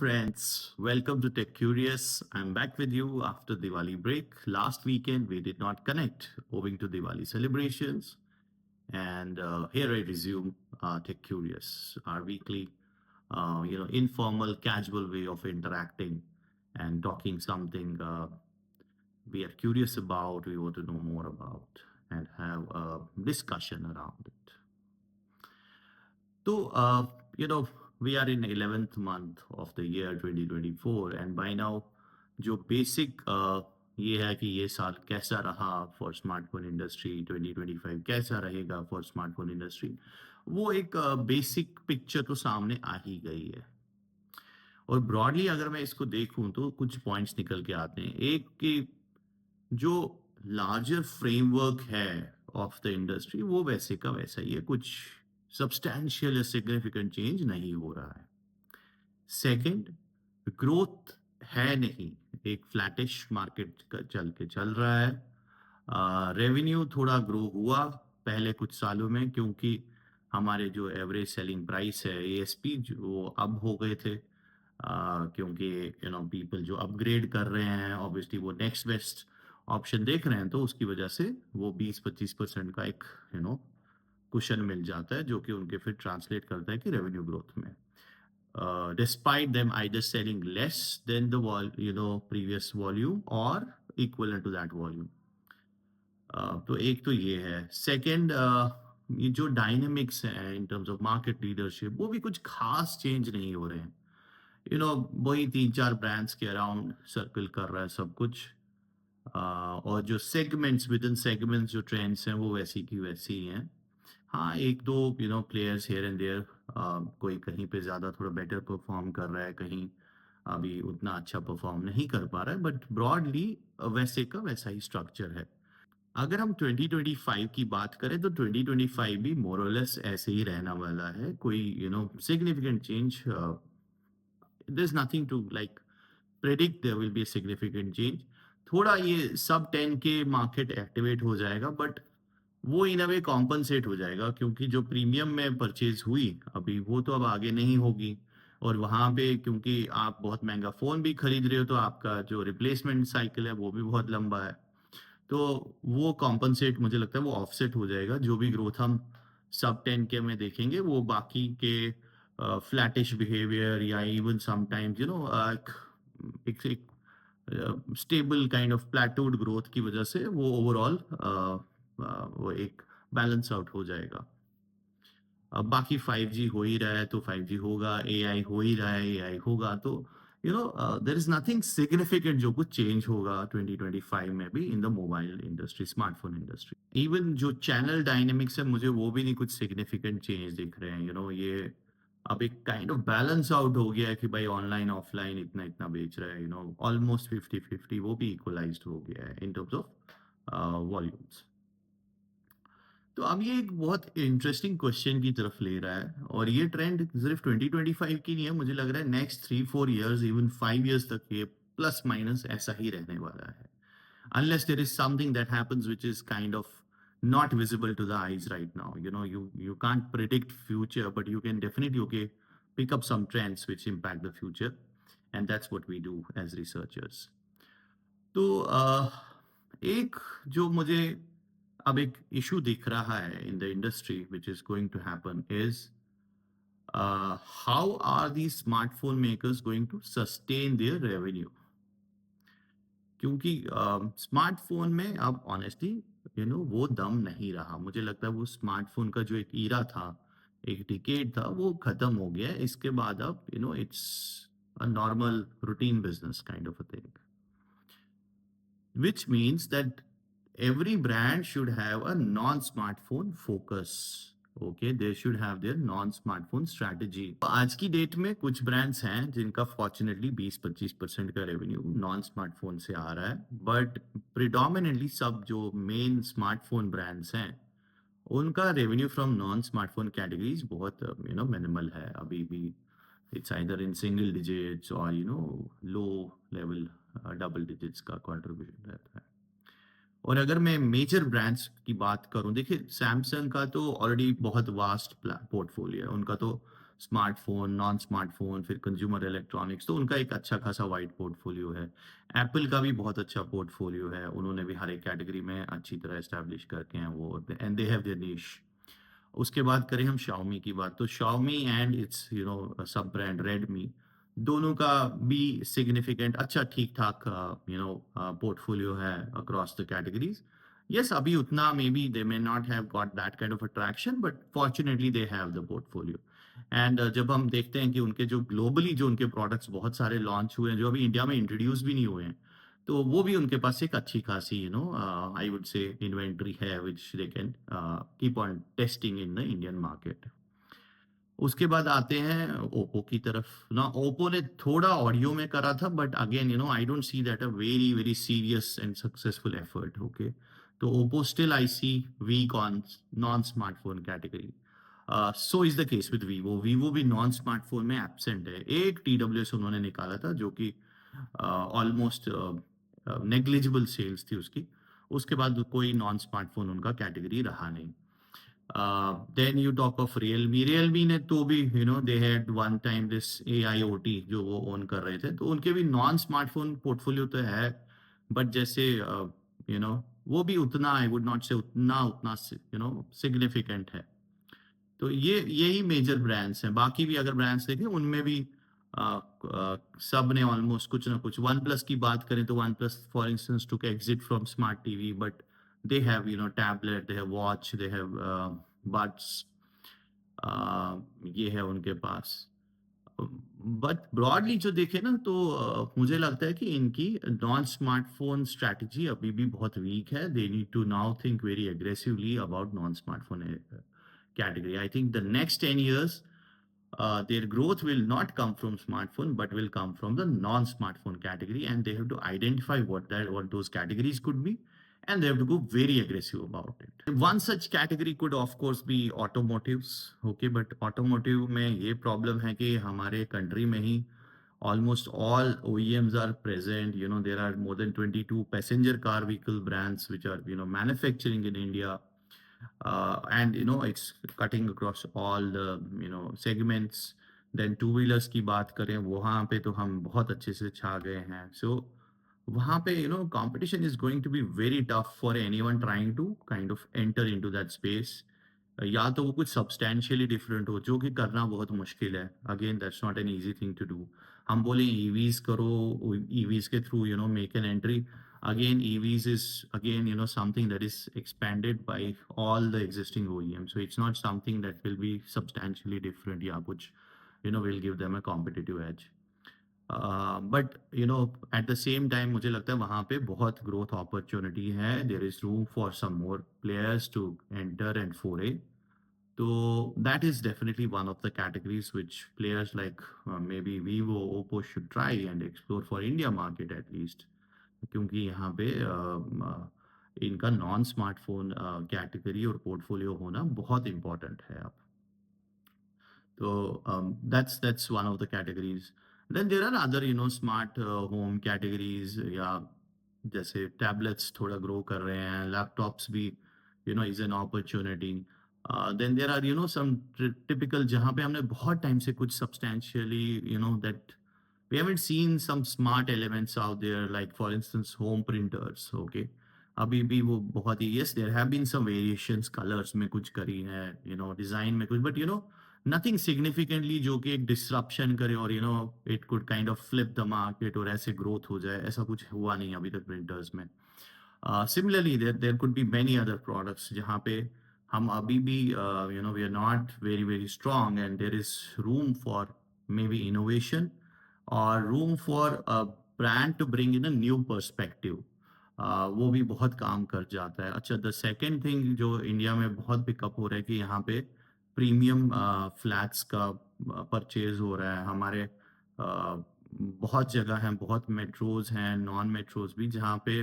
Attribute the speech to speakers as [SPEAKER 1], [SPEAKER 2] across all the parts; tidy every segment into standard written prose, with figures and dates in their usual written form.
[SPEAKER 1] friends, welcome to Tech Curious. I'm back with you after Diwali break. Last weekend we did not connect owing to Diwali celebrations, and here I resume Tech Curious, our weekly, informal, casual way of interacting and talking something we are curious about, we want to know more about, and have a discussion around it. So, we are in 11th month of the year 2024 and by now जो basic ये है कि ये साल कैसा रहा for smartphone industry 2025 कैसा रहेगा फॉर स्मार्टफोन इंडस्ट्री वो एक बेसिक पिक्चर तो सामने आ ही गई है और ब्रॉडली अगर मैं इसको देखूं तो कुछ पॉइंट्स निकल के आते हैं एक कि जो लार्जर फ्रेमवर्क है ऑफ द इंडस्ट्री वो वैसे का वैसा ही है कुछ सब्सटैंशियल या सिग्निफिकेंट चेंज नहीं हो रहा है सेकंड ग्रोथ है नहीं एक फ्लैटिश मार्केट का चल रहा है रेवेन्यू थोड़ा ग्रो हुआ पहले कुछ सालों में क्योंकि हमारे जो एवरेज सेलिंग प्राइस है एएसपी जो अब हो गए थे क्योंकि पीपल जो अपग्रेड कर रहे हैं ऑब्वियसली वो नेक्स्ट बेस्ट ऑप्शन देख रहे हैं तो उसकी वजह से वो 20-25% का एक कुशन मिल जाता है जो कि उनके फिर ट्रांसलेट करता है कि रेवेन्यू ग्रोथ में despite them either selling less than the previous volume or equivalent to that volume. तो एक तो ये है सेकंड ये जो डायनेमिक्स हैं in terms of market leadership वो भी कुछ खास चेंज नहीं हो रहे हैं वही 3-4 ब्रांड्स के अराउंड सर्कल कर रहा है सब कुछ और जो सेगमेंट्स विद इन सेगमेंट्स जो ट्रेंड्स हैं वो वैसी की वैसी ही हैं हाँ एक दो प्लेयर्स हियर एंड देयर कोई कहीं पे ज्यादा थोड़ा बेटर परफॉर्म कर रहा है कहीं अभी उतना अच्छा परफॉर्म नहीं कर पा रहा है बट ब्रॉडली वैसे का वैसा ही स्ट्रक्चर है अगर हम 2025 की बात करें तो 2025 भी मोरलेस ऐसे ही रहना वाला है कोई significant change there is nothing to like predict there will be a significant change थोड़ा ये सब 10 के मार्केट एक्टिवेट हो जाएगा बट वो इन अ वे कॉम्पनसेट हो जाएगा क्योंकि जो प्रीमियम में परचेज हुई अभी वो तो अब आगे नहीं होगी और वहां पे क्योंकि आप बहुत महंगा फोन भी खरीद रहे हो तो आपका जो रिप्लेसमेंट साइकिल है वो भी बहुत लंबा है तो वो कॉम्पनसेट मुझे लगता है वो ऑफसेट हो जाएगा जो भी ग्रोथ हम सब 10 के में देखेंगे वो बाकी के फ्लैटिश बिहेवियर या इवन समटाइम्स एक स्टेबल काइंड ऑफ प्लेटूड ग्रोथ की वजह से वो ओवरऑल वो एक बैलेंस आउट हो जाएगा अब बाकी 5G हो ही रहा है तो 5G होगा एआई हो ही रहा है एआई होगा तो देयर इज नथिंग सिग्निफिकेंट जो कुछ चेंज होगा 2025 में भी in the mobile industry smartphone industry even जो चैनल डायनेमिक्स है मुझे वो भी नहीं कुछ सिग्निफिकेंट चेंज दिख रहे हैं ये अब एक काइंड ऑफ बैलेंस आउट हो गया है कि भाई ऑनलाइन ऑफलाइन इतना इतना बेच रहा है ऑलमोस्ट 50-50 वो भी इक्वलाइज्ड हो गया है इन टर्म्स ऑफ वॉल्यूम्स तो अब ये एक बहुत इंटरेस्टिंग क्वेश्चन की तरफ ले रहा है और ये ट्रेंड सिर्फ 2025 की नहीं है मुझे लग रहा है नेक्स्ट 3-4 इयर्स इवन 5 इयर्स तक ये प्लस माइनस ऐसा ही रहने वाला है unless there is something that happens which is kind of not visible to the eyes right now you can't predict future but you can definitely pick up some trends which impact the future and that's what we do as researchers तो एक जो मुझे अब एक issue दिख रहा है in the industry which is going to happen is how are the smartphone makers going to sustain their revenue क्योंकि स्मार्टफोन में अब ऑनेस्टली वो दम नहीं रहा मुझे लगता है वो स्मार्टफोन का जो एक ईरा था एक डिकेड था वो खत्म हो गया इसके बाद अब it's a normal routine business kind of a thing which means that every brand should have a non-smartphone focus. Okay, they should have their non-smartphone strategy. आज की डेट में कुछ ब्रांड्स हैं जिनका फॉर्चुनेटली 20-25% का रेवेन्यू नॉन स्मार्टफोन से आ रहा है बट प्रिडोमिनेटली सब जो मेन स्मार्टफोन ब्रांड्स हैं उनका revenue from non smartphone categories बहुत मिनिमल है अभी भी it's either in single digits और लो लेवल डबल डिजिट्स का कंट्रीब्यूशन रहता है और अगर मैं मेजर ब्रांड्स की बात करूं देखिए सैमसंग का तो ऑलरेडी बहुत वास्ट पोर्टफोलियो है उनका तो स्मार्टफ़ोन, नॉन स्मार्टफ़ोन, फिर कंज़्यूमर इलेक्ट्रॉनिक्स, तो उनका एक अच्छा खासा वाइड पोर्टफ़ोलियो है। एप्पल का भी बहुत अच्छा पोर्टफ़ोलियो है, उन्होंने भी हर एक कैटेगरी में अच्छी तरह एस्टैब्लिश करके हैं वो, एंड दे हैव देयर निश। उसके बाद करें हम Xiaomi की बात, तो Xiaomi एंड इट्स सब ब्रांड Redmi, दोनों का भी सिग्निफिकेंट अच्छा ठीक-ठाक पोर्टफोलियो है अक्रॉस द कैटेगरीज़। येस, अभी उतना may be they may not have got that kind of attraction, but fortunately they have the portfolio. And जब हम देखते हैं कि उनके जो ग्लोबली जो उनके प्रोडक्ट्स बहुत सारे लॉन्च हुए हैं, जो अभी इंडिया में इंट्रोड्यूस भी नहीं हुए हैं, तो वो भी उनके पास एक अच्छी खासी आई वुड से इन्वेंटरी है which they can keep on testing in the Indian market. उसके बाद आते हैं ओप्पो की तरफ ना। ओप्पो ने थोड़ा ऑडियो में करा था, but again I don't see that a very very serious and successful effort. Okay, तो Oppo still I see weak on non smartphone category. So is the case with Vivo. Vivo भी non smartphone में absent है। एक TWS उन्होंने निकाला था जो कि ऑलमोस्ट नेग्लिजिबल सेल्स थी उसकी। उसके बाद कोई नॉन स्मार्टफोन उनका कैटेगरी रहा नहीं। Then you talk of Realme. Realme ने तो भी they had one time this AIoT जो वो ओन कर रहे थे, तो उनके भी नॉन स्मार्टफोन पोर्टफोलियो तो है, बट जैसे वो भी उतना आई वुड नॉट से उतना उतना सिग्निफिकेंट है। तो ये यही मेजर ब्रांड्स हैं। बाकी भी अगर ब्रांड्स देखें उनमें भी सब ने ऑलमोस्ट कुछ ना कुछ, वन प्लस की बात करें तो one plus for instance took exit from smart TV, but they have tablet, they have watch, they have buds, ये है उनके पास। बट ब्रॉडली जो देखे ना तो मुझे लगता है कि इनकी नॉन स्मार्टफोन स्ट्रैटेजी अभी भी बहुत वीक है। They need to now think very aggressively about non smartphone category. I think the next 10 years, their growth will not come from smartphone, but will come from the non-smartphone category, and they have to identify what those categories could be, and they have to go very aggressive about it. One such category could, of course, be automotives. Okay, but automotive में ये problem है कि हमारे country में ही almost all OEMs are present. There are more than 22 passenger car vehicle brands which are manufacturing in India, and it's cutting across all the segments. Then two wheelers की बात करें, वहाँ पे तो हम बहुत अच्छे से छा गए हैं। So वहाँ पे competition is going to be very tough for anyone trying to kind of enter into that space. या तो वो कुछ सब्सटैंशियली डिफरेंट हो, जो कि करना बहुत मुश्किल है। Again that's not an easy thing to do. हम बोले ईवीज करो, ईवीज के through make an entry. Again EVs is again something that is expended by all the existing OEM, so it's not something that will be substantially different या कुछ will give them a competitive edge. But at the same time मुझे लगता है वहाँ पे बहुत growth opportunity है। There is room for some more players to enter and fore. So that is definitely one of the categories which players like maybe Vivo, Oppo should try and explore for India market at least, क्योंकि यहाँ पे इनका non smartphone category और portfolio होना बहुत important है अब। So that's one of the categories. Then there are other smart home categories, या जैसे tablets थोड़ा grow कर रहे हैं, laptops भी is an opportunity. Then there are some typical जहाँ पे हमने बहुत time से कुछ substantially that we haven't seen some smart elements out there, like for instance home printers. Okay, अभी भी वो बहुत ही, yes there have been some variations, colors में कुछ करी है, design में कुछ, but nothing significantly जो कि एक disruption करे और it could kind of flip the market और ऐसे growth हो जाए, ऐसा कुछ हुआ नहीं अभी तक printers में। Similarly there could be many other products जहाँ पे हम अभी भी we are not very very strong, and there is room for maybe innovation or room for a brand to bring in a new perspective. वो भी बहुत काम कर जाता है। अच्छा, द सेकंड थिंग जो इंडिया में बहुत पिकअप हो रहा है कि यहाँ पे प्रीमियम फ्लैट्स का परचेज हो रहा है। हमारे बहुत जगह हैं, बहुत मेट्रोज हैं, नॉन मेट्रोज भी, जहाँ पे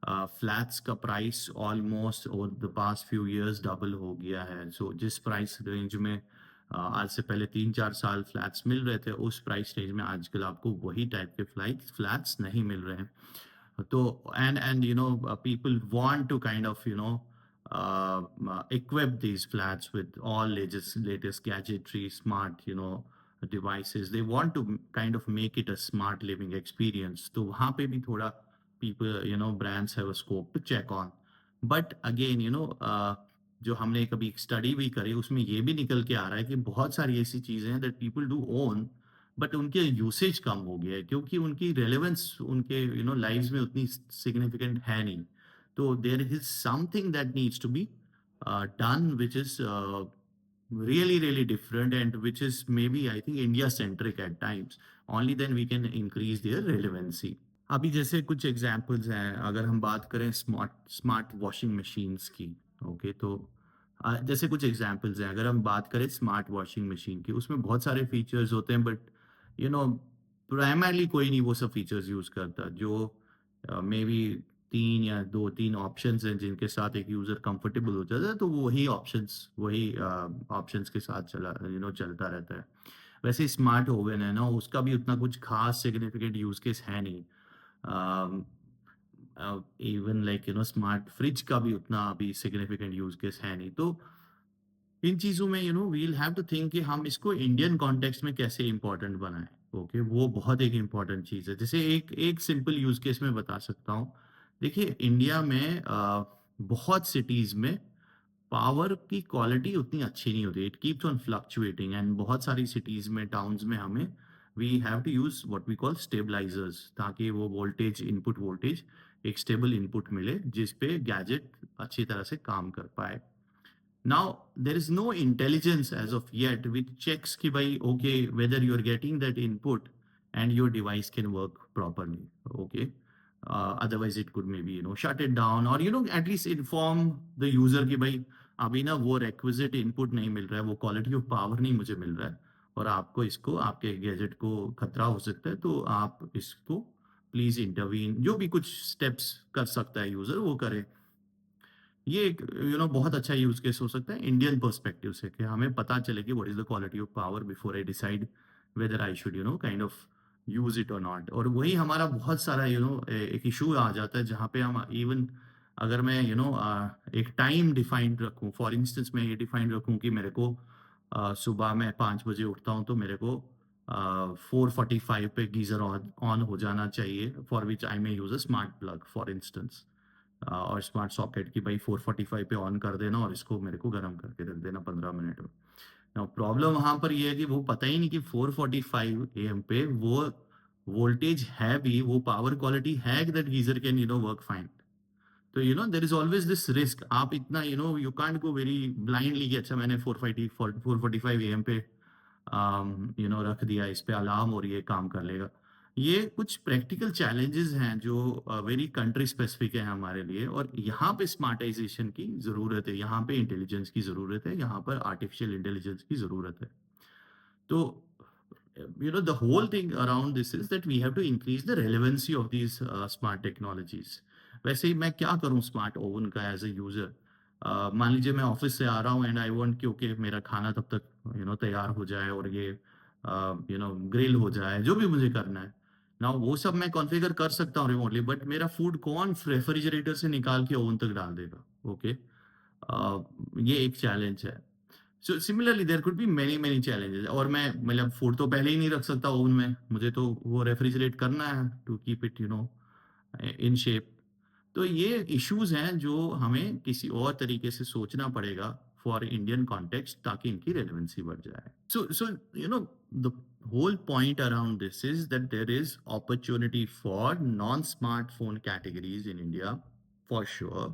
[SPEAKER 1] फ्लैट्स का price almost over the past few years double हो गया है। सो जिस प्राइस रेंज में आज से पहले 3-4 साल फ्लैट्स मिल रहे थे, उस प्राइस रेंज में आजकल आपको वही टाइप के फ्लैट्स नहीं मिल रहे हैं। तो and people want to kind of equip these flats with all latest gadgetry, smart, devices. They want to kind of make it a smart living experience. तो वहाँ पे भी थोड़ा people, brands have a scope to check on. But again, जो हमने कभी एक study भी करी उसमें ये भी निकल के आ रहा है कि बहुत सारी ऐसी चीजें हैं that people do own, but उनके यूसेज कम हो गया है क्योंकि उनकी रेलेवेंस उनके लाइव्स में उतनी सिग्निफिकेंट है नहीं. तो there is something that needs to be done which is really really different and which is maybe I think India centric at times. Only then we can increase their relevancy. अभी जैसे कुछ examples हैं अगर हम बात करें smart smart washing machines की. Okay तो जैसे कुछ एग्जांपल्स हैं अगर हम बात करें स्मार्ट वॉशिंग मशीन की उसमें बहुत सारे फीचर्स होते हैं बट यू नो प्राइमरली कोई नहीं वो सब फीचर्स यूज करता जो मे बी 3 या 2-3 ऑप्शंस हैं जिनके साथ एक यूजर कंफर्टेबल हो जाता है तो वो वही ऑप्शंस के साथ चलता रहता है. वैसे स्मार्ट ओवन है ना उसका भी उतना कुछ खास सिग्निफिकेंट यूज केस है नहीं. इवन लाइक स्मार्ट फ्रिज का भी उतना अभी सिग्निफिकेंट यूज केस है नहीं. तो इन चीजों में वील हैव टू थिंक कि हम इसको इंडियन कॉन्टेक्स्ट में कैसे इंपॉर्टेंट बनाएं. ओके वो बहुत एक इंपॉर्टेंट चीज है. जैसे एक एक सिंपल यूज केस में बता सकता हूँ. देखिए इंडिया में बहुत सिटीज में पावर की क्वालिटी उतनी अच्छी नहीं होती. It keeps on fluctuating and बहुत सारी सिटीज में टाउन्स में हमें we have to use what we call stabilisers ताकि वो वोल्टेज इनपुट वोल्टेज एक स्टेबल इनपुट मिले जिस पे गैजेट अच्छी तरह से काम कर पाए. Now, there is no intelligence as of yet which checks ki bhai, okay, whether you are getting that input and your device can work properly. Okay. Otherwise, it could maybe, shut it down or, at least inform the user कि भाई अभी ना वो requisite input नहीं मिल रहा है, वो quality of power नहीं मुझे मिल रहा है और आपको इसको आपके गैजेट को खतरा हो सकता है तो आप इसको प्लीज इंटरवीन जो भी कुछ स्टेप्स कर सकता है यूजर वो करे. ये एक बहुत अच्छा यूज केस हो सकता है इंडियन पर्सपेक्टिव से कि हमें पता चले कि what is the quality of power before I decide whether I should kind of use it और नॉट. और वही हमारा बहुत सारा एक इशू आ जाता है जहाँ पे हम इवन अगर मैं एक टाइम डिफाइंड रखूं. फॉर इंस्टेंस मैं ये डिफाइंड रखूं कि मेरे को सुबह में 5 बजे उठता हूं तो मेरे को 4:45 पे गीजर ऑन हो जाना चाहिए for which I may use a smart plug for instance और स्मार्ट सॉकेट की भाई 4:45 पे ऑन कर देना और इसको मेरे को गर्म करके रख देना 15 मिनट में. नाउ प्रॉब्लम वहां पर ये है कि वो पता ही नहीं कि 4:45 AM पे वो वोल्टेज है भी वो पावर क्वालिटी है कि that geyser can work fine. तो there is always this risk. आप इतना you can't go very blindly कि अच्छा मैंने 4:45 AM पे रख दिया इस पे अलार्म और ये काम कर लेगा. ये कुछ प्रैक्टिकल चैलेंजेस हैं जो वेरी कंट्री स्पेसिफिक है हमारे लिए और यहाँ पे स्मार्टाइजेशन की जरूरत है. यहाँ पे इंटेलिजेंस की जरूरत है. यहाँ पर आर्टिफिशियल इंटेलिजेंस की जरूरत है. तो the whole thing around this is that we have to increase the relevancy of these smart technologies. वैसे ही मैं क्या करूं स्मार्ट ओवन का एज अ यूजर. मान लीजिए मैं ऑफिस से आ रहा हूं एंड आई वांट कि ओके मेरा खाना तब तक तैयार हो जाए और ये ग्रिल हो जाए जो भी मुझे करना है. ना वो सब मैं कॉन्फ़िगर कर सकता हूँ रिमोटली बट मेरा फूड कौन रेफ्रिजरेटर से निकाल के ओवन तक डाल देगा. ओके ये एक चैलेंज है. So similarly there could be many many challenges. और मैं मतलब फूड तो पहले ही नहीं रख सकता ओवन में. मुझे तो वो रेफ्रिजरेट करना है to keep it in shape. तो ये इश्यूज हैं जो हमें किसी और तरीके से सोचना पड़ेगा फॉर इंडियन कॉन्टेक्स्ट ताकि इनकी रेलेवेंसी बढ़ जाए. So the whole point around this is that there is opportunity for non-smartphone categories in India for sure.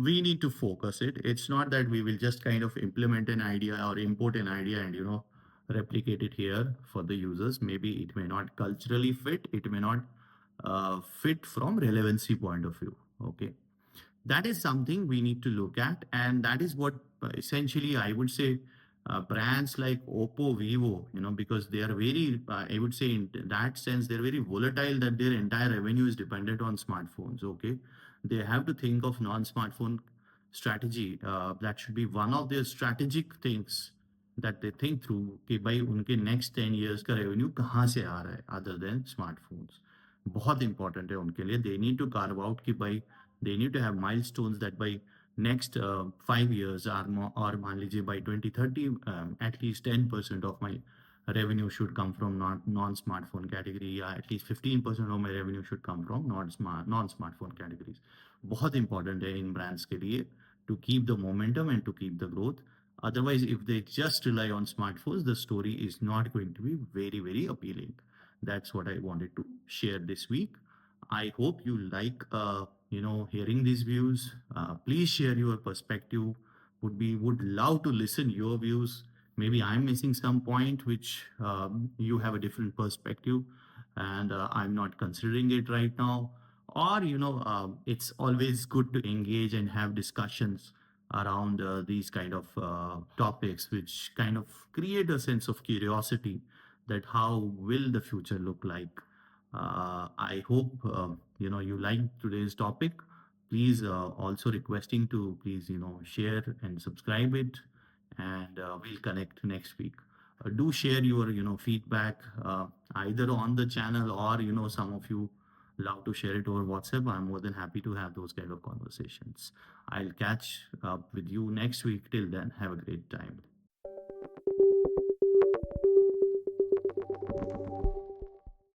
[SPEAKER 1] We need to focus it. It's not that we will just kind of implement an idea or import an idea and replicate it here for the users. Maybe it may not culturally fit. It may not fit from relevancy point of view. Okay, that is something we need to look at, and that is what essentially I would say brands like Oppo, Vivo, because they are very, I would say in that sense, they're very volatile that their entire revenue is dependent on smartphones. Okay, they have to think of non-smartphone strategy. That should be one of their strategic things that they think through कि भाई उनके next 10 years का revenue कहाँ से आ रहा है other than smartphones. बहुत important है उनके लिए. They need to carve out कि भाई they need to have milestones that by next 5 years or मान लीजिए by 2030 at least 10% of my revenue should come from non-smartphone category या at least 15% of my revenue should come from non-smartphone categories. बहुत important है इन brands के लिए to keep the momentum and to keep the growth. Otherwise, if they just rely on smartphones, the story is not going to be very, very appealing. That's what I wanted to share this week. I hope you like, hearing these views. Please share your perspective. Would love to listen your views. Maybe I'm missing some point which you have a different perspective, and I'm not considering it right now. Or it's always good to engage and have discussions around these kind of topics, which kind of create a sense of curiosity that how will the future look like. I hope you like today's topic. Please also requesting to please share and subscribe it, and we'll connect next week. Do share your feedback either on the channel or some of you love to share it over WhatsApp. I'm more than happy to have those kind of conversations. I'll catch up with you next week. Till then, have a great time.